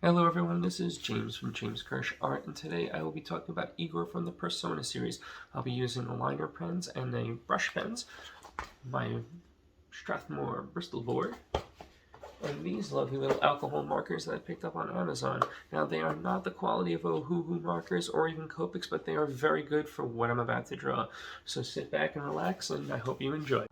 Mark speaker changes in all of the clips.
Speaker 1: Hello everyone, this is James from James Kirsch Art, and today I will be talking about Igor from the Persona series. I'll be using liner pens and a brush pens, my Strathmore Bristol board, and these lovely little alcohol markers that I picked up on Amazon. Now they are not the quality of Ohuhu markers or even Copics, but they are very good for what I'm about to draw. So sit back and relax, and I hope you enjoy.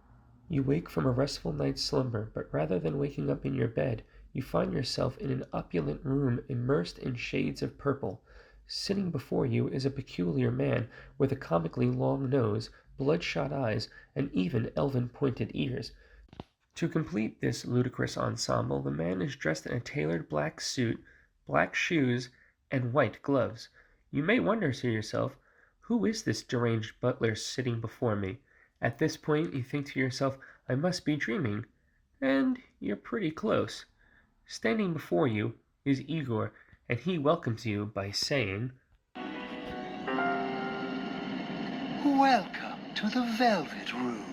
Speaker 1: You wake from a restful night's slumber, but rather than waking up in your bed, you find yourself in an opulent room immersed in shades of purple. Sitting before you is a peculiar man with a comically long nose, bloodshot eyes, and even elven-pointed ears. To complete this ludicrous ensemble, the man is dressed in a tailored black suit, black shoes, and white gloves. You may wonder to yourself, who is this deranged butler sitting before me? At this point, you think to yourself, I must be dreaming. And you're pretty close. Standing before you is Igor, and he welcomes you by saying,
Speaker 2: Welcome to the Velvet Room.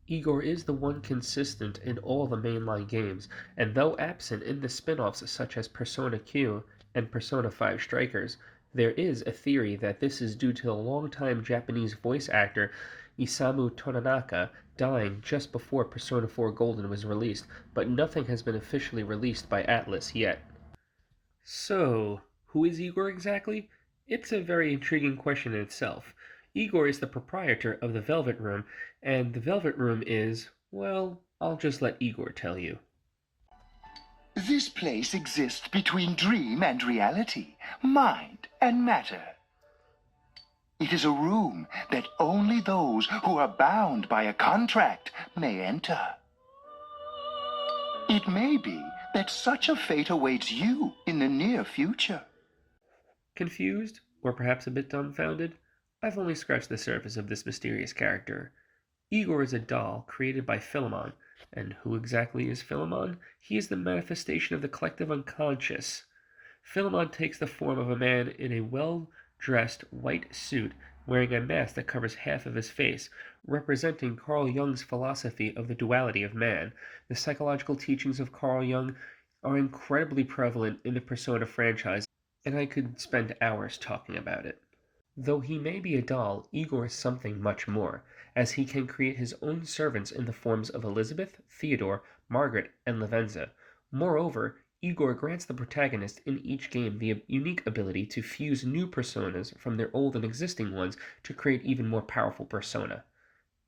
Speaker 1: Igor is the one consistent in all the mainline games, and though absent in the spin-offs such as Persona Q and Persona 5 Strikers, there is a theory that this is due to the longtime Japanese voice actor Isamu Tonanaka dying just before Persona 4 Golden was released, but nothing has been officially released by Atlus yet. So, who is Igor exactly? It's a very intriguing question in itself. Igor is the proprietor of the Velvet Room, and the Velvet Room is, well, I'll just let Igor tell you.
Speaker 2: This place exists between dream and reality, mind and matter. It is a room that only those who are bound by a contract may enter. It may be that such a fate awaits you in the near future.
Speaker 1: Confused, or perhaps a bit dumbfounded? I've only scratched the surface of this mysterious character. Igor is a doll created by Philemon. And who exactly is Philemon? He is the manifestation of the collective unconscious. Philemon takes the form of a man in a well-dressed white suit, wearing a mask that covers half of his face, representing Carl Jung's philosophy of the duality of man. The psychological teachings of Carl Jung are incredibly prevalent in the Persona franchise, and I could spend hours talking about it. Though he may be a doll, Igor is something much more, as he can create his own servants in the forms of Elizabeth, Theodore, Margaret, and Lavenza. Moreover, Igor grants the protagonist in each game the unique ability to fuse new personas from their old and existing ones to create even more powerful persona.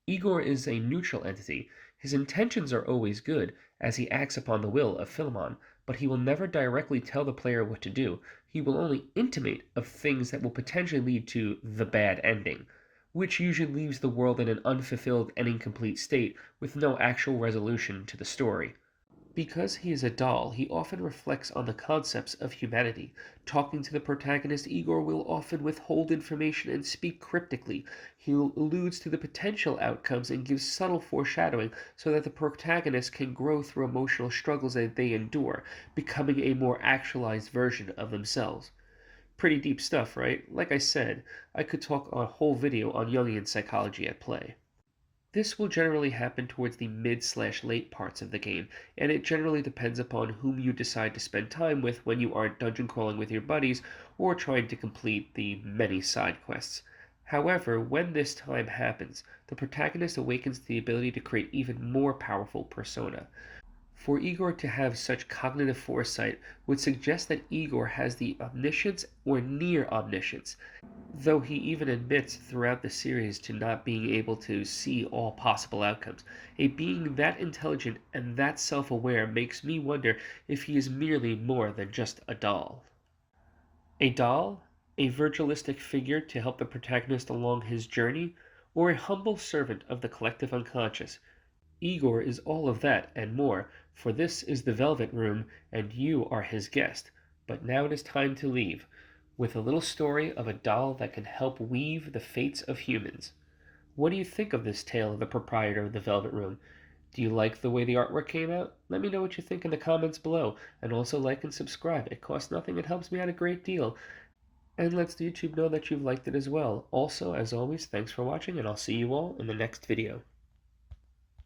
Speaker 1: Igor is a neutral entity. His intentions are always good, as he acts upon the will of Philemon, but he will never directly tell the player what to do. He will only intimate of things that will potentially lead to the bad ending, which usually leaves the world in an unfulfilled and incomplete state with no actual resolution to the story. Because he is a doll, he often reflects on the concepts of humanity. Talking to the protagonist, Igor will often withhold information and speak cryptically. He alludes to the potential outcomes and gives subtle foreshadowing so that the protagonist can grow through emotional struggles that they endure, becoming a more actualized version of themselves. Pretty deep stuff, right? Like I said, I could talk a whole video on Jungian psychology at play. This will generally happen towards the mid/late parts of the game, and it generally depends upon whom you decide to spend time with when you aren't dungeon crawling with your buddies or trying to complete the many side quests. However, when this time happens, the protagonist awakens the ability to create even more powerful persona. For Igor to have such cognitive foresight would suggest that Igor has the omniscience or near omniscience, though he even admits throughout the series to not being able to see all possible outcomes. A being that intelligent and that self-aware makes me wonder if he is merely more than just a doll. A doll? A virtualistic figure to help the protagonist along his journey? Or a humble servant of the collective unconscious? Igor is all of that and more, for this is the Velvet Room, and you are his guest. But now it is time to leave, with a little story of a doll that can help weave the fates of humans. What do you think of this tale of the proprietor of the Velvet Room? Do you like the way the artwork came out? Let me know what you think in the comments below, and also like and subscribe. It costs nothing, it helps me out a great deal. And lets YouTube know that you've liked it as well. Also, as always, thanks for watching, and I'll see you all in the next video.